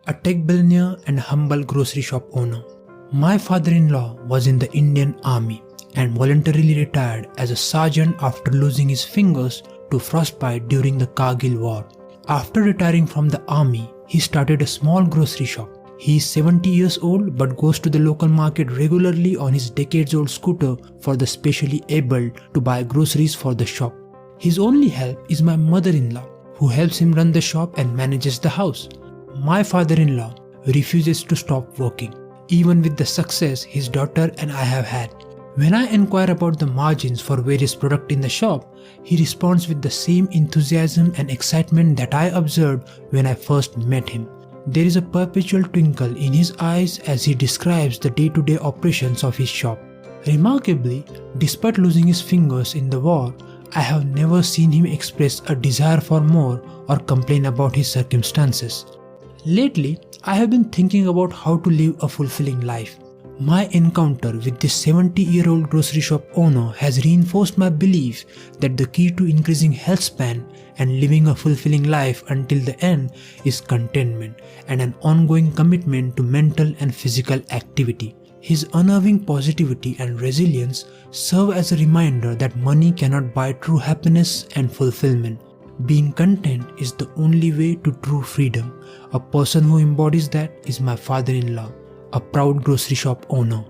a tech billionaire and humble grocery shop owner. My father-in-law was in the Indian Army and voluntarily retired as a sergeant after losing his fingers to frostbite during the Kargil war. After retiring from the army, he started a small grocery shop. He is 70 years old but goes to the local market regularly on his decades-old scooter for the specially able to buy groceries for the shop. His only help is my mother-in-law, who helps him run the shop and manages the house. My father-in-law refuses to stop working, even with the success his daughter and I have had. When I inquire about the margins for various products in the shop, he responds with the same enthusiasm and excitement that I observed when I first met him. There is a perpetual twinkle in his eyes as he describes the day-to-day operations of his shop. Remarkably, despite losing his fingers in the war, I have never seen him express a desire for more or complain about his circumstances. Lately, I have been thinking about how to live a fulfilling life. My encounter with this 70-year-old grocery shop owner has reinforced my belief that the key to increasing health span and living a fulfilling life until the end is contentment and an ongoing commitment to mental and physical activity. His unnerving positivity and resilience serve as a reminder that money cannot buy true happiness and fulfillment. Being content is the only way to true freedom. A person who embodies that is my father-in-law, a proud grocery shop owner.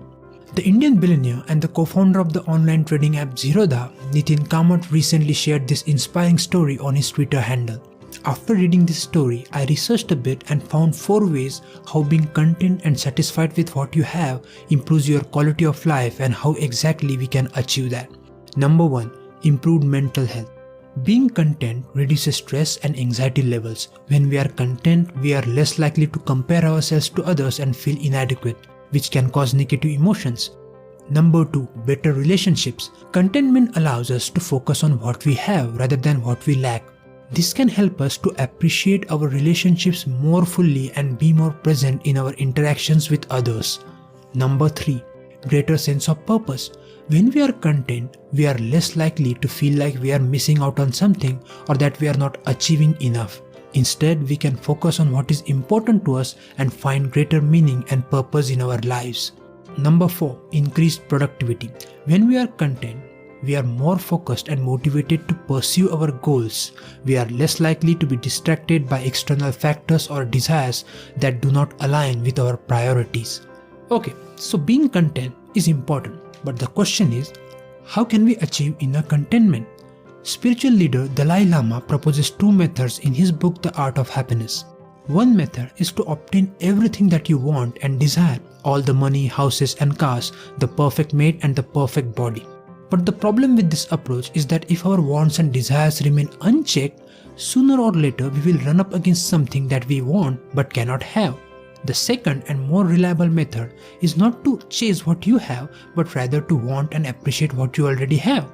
The Indian billionaire and the co-founder of the online trading app Zerodha, Nitin Kamath, recently shared this inspiring story on his Twitter handle. After reading this story, I researched a bit and found 4 ways how being content and satisfied with what you have improves your quality of life and how exactly we can achieve that. Number 1. Improved mental health. Being content reduces stress and anxiety levels. When we are content, we are less likely to compare ourselves to others and feel inadequate, which can cause negative emotions. Number 2. Better relationships. Contentment allows us to focus on what we have rather than what we lack. This can help us to appreciate our relationships more fully and be more present in our interactions with others. Number 3. Greater sense of purpose. When we are content, we are less likely to feel like we are missing out on something or that we are not achieving enough. Instead, we can focus on what is important to us and find greater meaning and purpose in our lives. Number 4. Increased productivity. When we are content, we are more focused and motivated to pursue our goals. We are less likely to be distracted by external factors or desires that do not align with our priorities. Okay, so being content is important. But the question is, how can we achieve inner contentment? Spiritual leader Dalai Lama proposes 2 methods in his book The Art of Happiness. One method is to obtain everything that you want and desire, all the money, houses and cars, the perfect mate and the perfect body. But the problem with this approach is that if our wants and desires remain unchecked, sooner or later we will run up against something that we want but cannot have. The second and more reliable method is not to chase what you have, but rather to want and appreciate what you already have.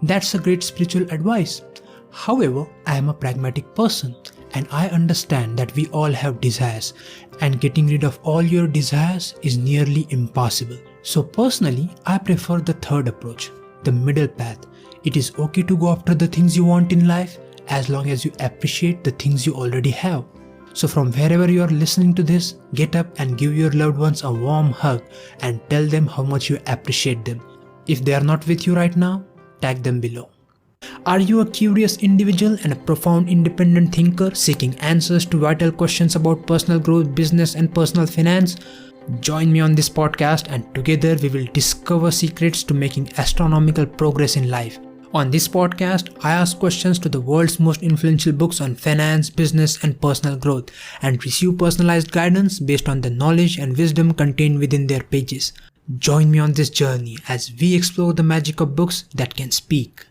That's a great spiritual advice. However, I am a pragmatic person and I understand that we all have desires, and getting rid of all your desires is nearly impossible. So personally, I prefer the third approach, the middle path. It is okay to go after the things you want in life as long as you appreciate the things you already have. So from wherever you are listening to this, get up and give your loved ones a warm hug and tell them how much you appreciate them. If they are not with you right now, tag them below. Are you a curious individual and a profound independent thinker seeking answers to vital questions about personal growth, business and personal finance? Join me on this podcast and together we will discover secrets to making astronomical progress in life. On this podcast, I ask questions to the world's most influential books on finance, business, and personal growth and receive personalized guidance based on the knowledge and wisdom contained within their pages. Join me on this journey as we explore the magic of books that can speak.